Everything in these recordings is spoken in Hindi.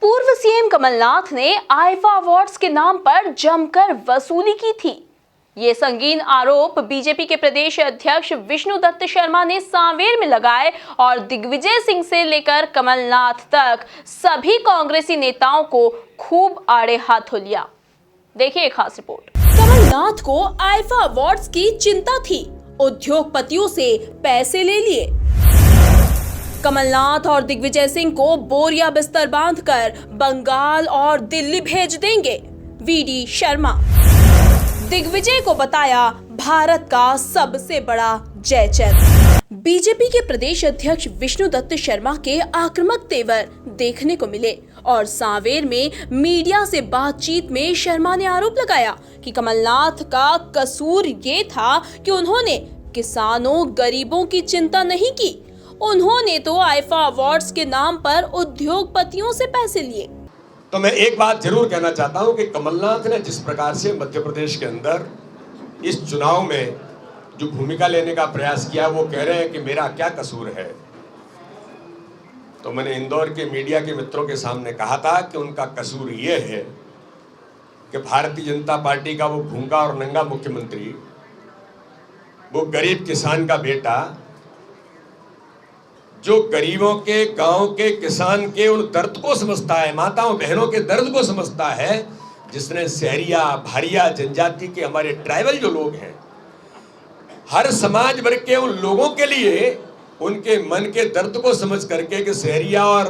पूर्व सीएम कमलनाथ ने आईफा अवार्ड्स के नाम पर जमकर वसूली की थी। ये संगीन आरोप बीजेपी के प्रदेश अध्यक्ष विष्णुदत्त शर्मा ने सांवेर में लगाए और दिग्विजय सिंह से लेकर कमलनाथ तक सभी कांग्रेसी नेताओं को खूब आड़े हाथों लिया। देखिए एक खास रिपोर्ट। कमलनाथ को आईफा अवार्ड्स की चिंता थी, उद्योगपतियों से पैसे ले लिए। कमलनाथ और दिग्विजय सिंह को बोरिया बिस्तर बांधकर बंगाल और दिल्ली भेज देंगे, वीडी शर्मा। दिग्विजय को बताया भारत का सबसे बड़ा जयचंद। बीजेपी के प्रदेश अध्यक्ष विष्णुदत्त शर्मा के आक्रामक तेवर देखने को मिले और सांवेर में मीडिया से बातचीत में शर्मा ने आरोप लगाया कि कमलनाथ का कसूर ये था कि उन्होंने किसानों गरीबों की चिंता नहीं की। उन्होंने तो आईफा अवार्ड्स के नाम पर उद्योगपतियों से पैसे लिए। तो मैं एक बात जरूर कहना चाहता हूं कि कमलनाथ ने जिस प्रकार से मध्य प्रदेश के अंदर इस चुनाव में जो भूमिका लेने का प्रयास किया, वो कह रहे हैं कि मेरा क्या कसूर है। तो मैंने इंदौर के मीडिया के मित्रों के सामने कहा था कि उनका कसूर ये है कि भारतीय जनता पार्टी का वो भूखा और नंगा मुख्यमंत्री, वो गरीब किसान का बेटा, जो गरीबों के, गांव के, किसान के उन दर्द को समझता है, माताओं बहनों के दर्द को समझता है, जिसने शहरिया, भारिया, जनजाति के, हमारे ट्राइबल जो लोग हैं, हर समाज वर्ग के उन लोगों के लिए उनके मन के दर्द को समझ करके कि शहरिया और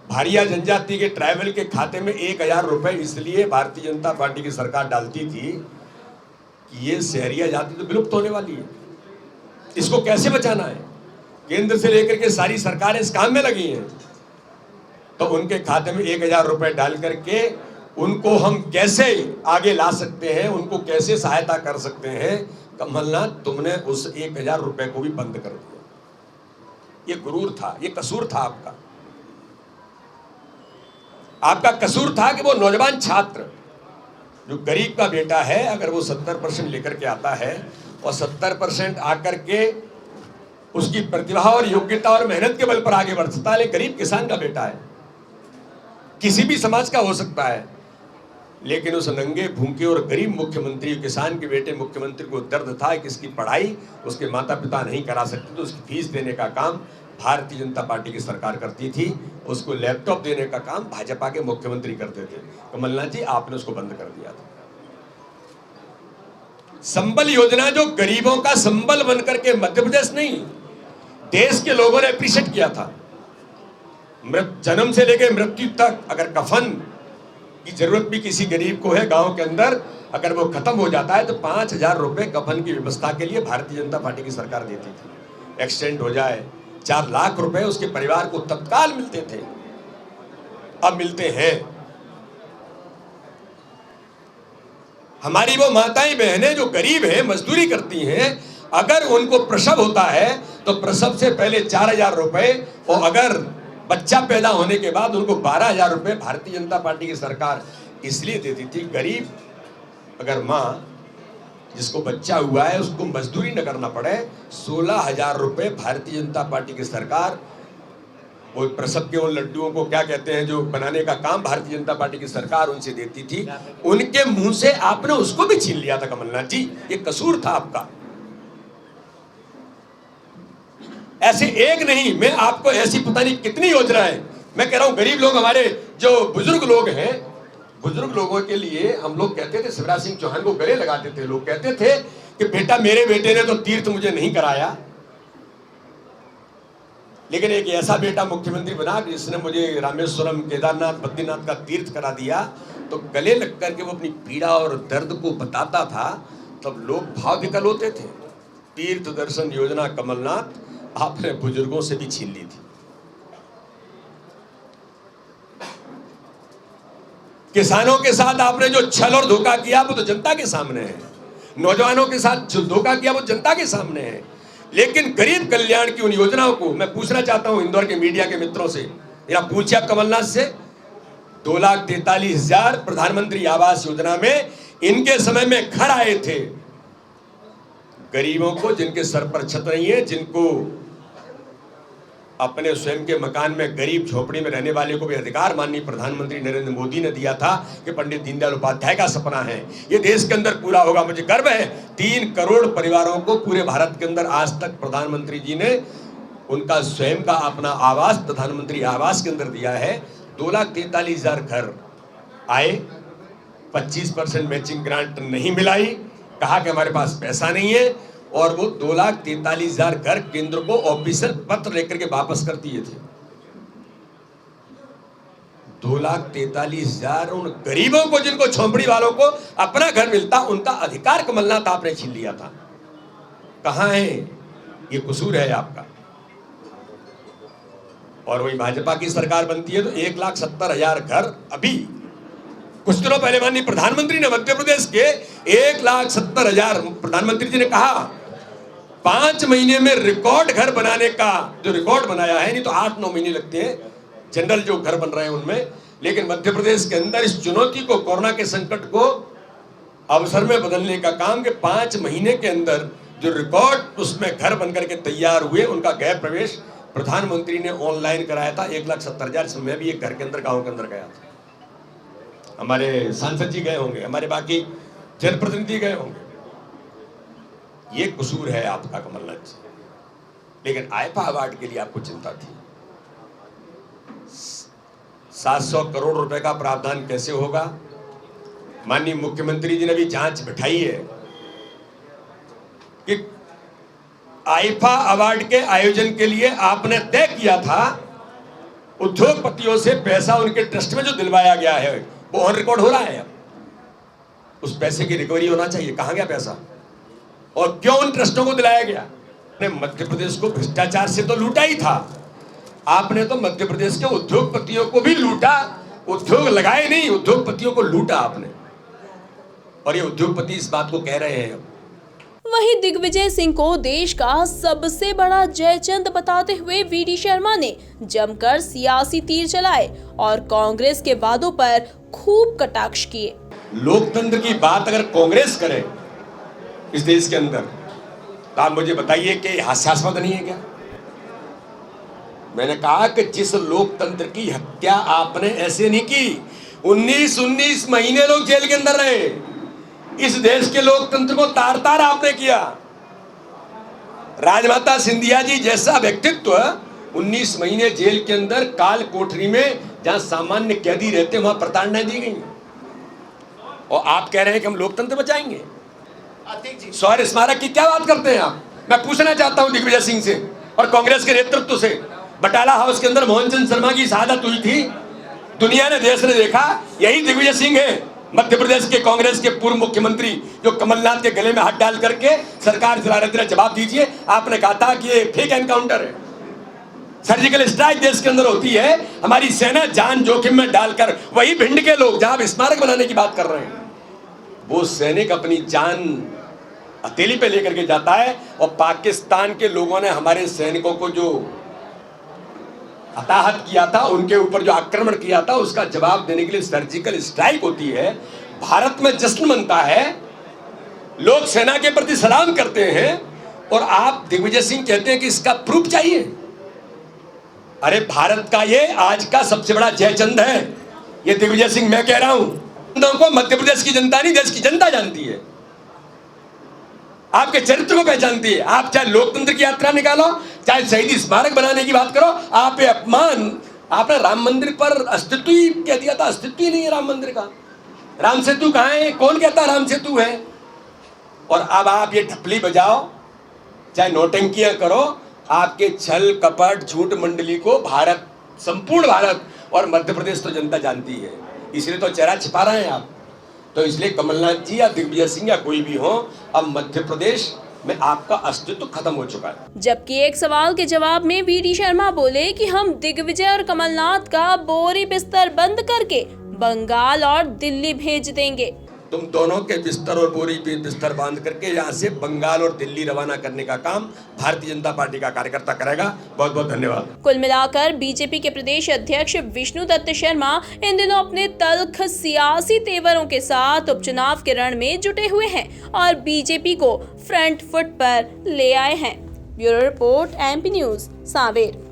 भारिया जनजाति के, ट्राइबल के खाते में 1000 रुपए इसलिए भारतीय जनता पार्टी की सरकार डालती थी कि ये शहरिया जाति तो विलुप्त होने वाली है, इसको कैसे बचाना है। केंद्र से लेकर के सारी सरकारें इस काम में लगी हैं, तो उनके खाते में 1000 रुपए डाल करके उनको हम कैसे आगे ला सकते हैं, उनको कैसे सहायता कर सकते हैं। कमलनाथ, तुमने उस 1000 रुपए को भी बंद कर दिया। ये गुरूर था, ये कसूर था आपका। आपका कसूर था कि वो नौजवान छात्र जो गरीब का बेटा है, अगर वो 70% लेकर के आता है और 70% आकर के उसकी प्रतिभा और योग्यता और मेहनत के बल पर आगे बढ़ सकता है, लेकिन गरीब किसान का बेटा है, किसी भी समाज का हो सकता है, लेकिन उस नंगे, भूखे और गरीब मुख्यमंत्री, किसान के बेटे मुख्यमंत्री को दर्द था कि इसकी पढ़ाई उसके माता पिता नहीं करा सकते, तो उसकी फीस देने का काम भारतीय जनता पार्टी की सरकार करती थी, उसको लैपटॉप देने का काम भाजपा के मुख्यमंत्री करते थे। कमलनाथ जी, आपने उसको बंद कर दिया था। संबल योजना जो गरीबों का संबल बनकर के मध्य प्रदेश नहीं, देश के लोगों ने अप्रिशिएट किया था। जन्म से लेकर मृत्यु तक अगर कफन की जरूरत भी किसी गरीब को है गांव के अंदर, अगर वो खत्म हो जाता है तो 5000 रुपए कफन की व्यवस्था के लिए भारतीय जनता पार्टी की सरकार देती थी। एक्सीडेंट हो जाए 4 लाख रुपए उसके परिवार को तत्काल मिलते थे, अब मिलते हैं। हमारी वो माताएं बहनें जो गरीब हैं, मजदूरी करती हैं, अगर उनको प्रसव होता है तो प्रसव से पहले 4000 रुपए, और अगर बच्चा पैदा होने के बाद उनको 12000 रुपए भारतीय जनता पार्टी की सरकार इसलिए देती थी। गरीब अगर माँ जिसको बच्चा हुआ है उसको मजदूरी न करना पड़े, 16000 रुपए भारतीय जनता पार्टी की सरकार, वो प्रसव के उन लड्डुओं को क्या कहते हैं जो बनाने का काम भारतीय जनता पार्टी की सरकार उनसे देती थी। उनके मुंह से आपने उसको भी छीन लिया था। कमलनाथ जी, ये कसूर था आपका। ऐसे एक नहीं, मैं आपको ऐसी पता नहीं कितनी योजनाएं, मैं कह रहा हूं गरीब लोग, हमारे जो बुजुर्ग लोग हैं, बुजुर्ग लोगों के लिए हम लोग कहते थे, शिवराज सिंह चौहान को गले लगाते थे, लोग कहते थे कि बेटा, मेरे बेटे ने तो तीर्थ मुझे नहीं कराया, लेकिन एक ऐसा बेटा मुख्यमंत्री बना जिसने मुझे रामेश्वरम, केदारनाथ, बद्रीनाथ का तीर्थ करा दिया। तो गले लग करके वो अपनी पीड़ा और दर्द को बताता था, तब लोग भाव विकल होते थे। तीर्थ दर्शन योजना कमलनाथ आपने बुजुर्गों से भी छीन ली थी। किसानों के साथ आपने जो छल और धोखा किया वो तो जनता के सामने है, नौजवानों के साथ जो धोखा किया वो जनता के सामने है, लेकिन गरीब कल्याण की उन योजनाओं को मैं पूछना चाहता हूं इंदौर के मीडिया के मित्रों से, या पूछिए आप कमलनाथ से, 2,43,000 प्रधानमंत्री आवास योजना में इनके समय में घर आए थे गरीबों को, जिनके सर पर छत नहीं है, जिनको अपने स्वयं के मकान में गरीब झोपड़ी में रहने वाले को भी अधिकार माननीय प्रधानमंत्री नरेंद्र मोदी ने दिया था कि पंडित दीनदयाल उपाध्याय का सपना है ये देश के अंदर पूरा होगा। मुझे गर्व है 3 करोड़ परिवारों को पूरे भारत के अंदर आज तक प्रधानमंत्री जी ने उनका स्वयं का अपना आवास प्रधानमंत्री आवास के अंदर दिया है। 2,43,000 घर आए, 25% मैचिंग ग्रांट नहीं मिलाई, कहा कि हमारे पास पैसा नहीं है, और वो 2,43,000 घर केंद्र को ऑफिशियल पत्र लेकर के वापस कर दिए थे। 2,43,000 उन गरीबों को, जिनको झोंपड़ी वालों को अपना घर मिलता, उनका अधिकार कमलनाथ आपने छीन लिया था। कहां है ये कसूर है आपका? और वही भाजपा की सरकार बनती है तो 1,70,000 घर अभी कुछ दिनों पहले माननीय प्रधानमंत्री ने मध्य प्रदेश के 1,70,000 प्रधानमंत्री जी ने कहा 5 महीने में रिकॉर्ड घर बनाने का जो रिकॉर्ड बनाया है, नहीं तो 8-9 महीने लगते हैं जनरल जो घर बन रहे हैं उनमें। लेकिन मध्य प्रदेश के अंदर इस चुनौती को, कोरोना के संकट को अवसर में बदलने का काम कि 5 महीने के अंदर जो रिकॉर्ड उसमें घर बनकर के तैयार हुए, उनका गृह प्रवेश प्रधानमंत्री ने ऑनलाइन कराया था। 1,70,000 से मैं भी एक घर के अंदर, गांव के अंदर गया था। हमारे सांसद जी गए होंगे, हमारे बाकी जनप्रतिनिधि गए होंगे। ये कसूर है आपका कमलनाथ जी। लेकिन आईफा अवार्ड के लिए आपको चिंता थी। 700 करोड़ रुपए का प्रावधान कैसे होगा? माननीय मुख्यमंत्री जी ने भी जांच बिठाई है कि आईफा अवार्ड के आयोजन के लिए आपने तय किया था उद्योगपतियों से पैसा उनके ट्रस्ट में जो दिलवाया गया है वो ऑन रिकॉर्ड हो रहा है। अब उस पैसे की रिकवरी होना चाहिए। कहां गया पैसा और क्यों उन ट्रस्टों को दिलाया गया? आपने मध्य प्रदेश को भ्रष्टाचार से तो लूटा ही था, आपने तो मध्य प्रदेश के उद्योगपतियों को भी लूटा। उद्योग लगाए नहीं, उद्योगपतियों को लूटा आपने, और ये उद्योगपति इस बात को कह रहे हैं। वहीं दिग्विजय सिंह को देश का सबसे बड़ा जयचंद बताते हुए वीडी शर्मा ने जमकर सियासी तीर चलाए और कांग्रेस के वादों पर खूब कटाक्ष किए। लोकतंत्र की बात अगर कांग्रेस करे इस देश के अंदर, तो आप मुझे बताइए कि हास्यास्पद नहीं है क्या? मैंने कहा कि जिस लोकतंत्र की हत्या आपने ऐसे नहीं की, 19 महीने लोग जेल के अंदर रहे, इस देश के लोकतंत्र को तार तार आपने किया। राजमाता सिंधिया जी जैसा व्यक्तित्व 19 महीने जेल के अंदर काल कोठरी में, जहां सामान्य कैदी रहते, वहां प्रताड़ना दी गई, और आप कह रहे हैं कि हम लोकतंत्र बचाएंगे। शौर्य स्मारक की क्या बात करते हैं आप? मैं पूछना चाहता हूं दिग्विजय सिंह से और कांग्रेस के नेतृत्व से। बटाला हाउस के अंदर मोहन चंद शर्मा की शहादत हुई थी, दुनिया ने, देश ने देखा। यही दिग्विजय सिंह है मध्य प्रदेश के कांग्रेस के पूर्व मुख्यमंत्री जो कमलनाथ के गले में हाथ डाल करके सरकार चला रहे थे। जवाब दीजिए। आपने कहा था कि ये फेक एनकाउंटर है, सर्जिकल स्ट्राइक देश के अंदर होती है, हमारी सेना जान जोखिम में डालकर। वही भिंड के लोग जहां स्मारक बनाने की बात कर रहे हैं, वो सैनिक अपनी जान हथेली पे लेकर के जाता है, और पाकिस्तान के लोगों ने हमारे सैनिकों को जो हताहत किया था, उनके ऊपर जो आक्रमण किया था, उसका जवाब देने के लिए सर्जिकल स्ट्राइक होती है। भारत में जश्न मनता है, लोग सेना के प्रति सलाम करते हैं, और आप दिग्विजय सिंह कहते हैं कि इसका प्रूफ चाहिए। अरे भारत का ये आज का सबसे बड़ा जयचंद है ये दिग्विजय सिंह। मैं कह रहा हूं को मध्य प्रदेश की जनता नहीं, देश की जनता जानती है, आपके चरित्र को पहचानती है। आप चाहे लोकतंत्र की यात्रा निकालो, चाहे शहीदी स्मारक बनाने की बात करो, आप ये अपमान, आपने राम मंदिर पर अस्तित्व ही कह दिया था। अस्तित्व ही नहीं है राम मंदिर का। राम सेतु कहां है? कौन कहता राम सेतु है? और अब आप ये ढपली बजाओ, चाहे नौटंकियां करो, आपके छल कपट झूठ मंडली को भारत, संपूर्ण भारत और मध्य प्रदेश तो जनता जानती है। इसलिए तो चेहरा छिपा रहे हैं आप। तो इसलिए कमलनाथ जी या दिग्विजय सिंह या कोई भी हो, अब मध्य प्रदेश में आपका अस्तित्व खत्म हो चुका है। जबकि एक सवाल के जवाब में वीडी शर्मा बोले कि हम दिग्विजय और कमलनाथ का बोरी बिस्तर बंद करके बंगाल और दिल्ली भेज देंगे। तुम दोनों के बिस्तर और बोरी बिस्तर बांध करके यहाँ से बंगाल और दिल्ली रवाना करने का काम भारतीय जनता पार्टी का कार्यकर्ता करेगा। बहुत बहुत धन्यवाद। कुल मिलाकर बीजेपी के प्रदेश अध्यक्ष विष्णुदत्त शर्मा इन दिनों अपने तल्ख सियासी तेवरों के साथ उपचुनाव के रण में जुटे हुए हैं और बीजेपी को फ्रंट फुट पर ले आए हैं। Bureau report, MP news, Sanwer.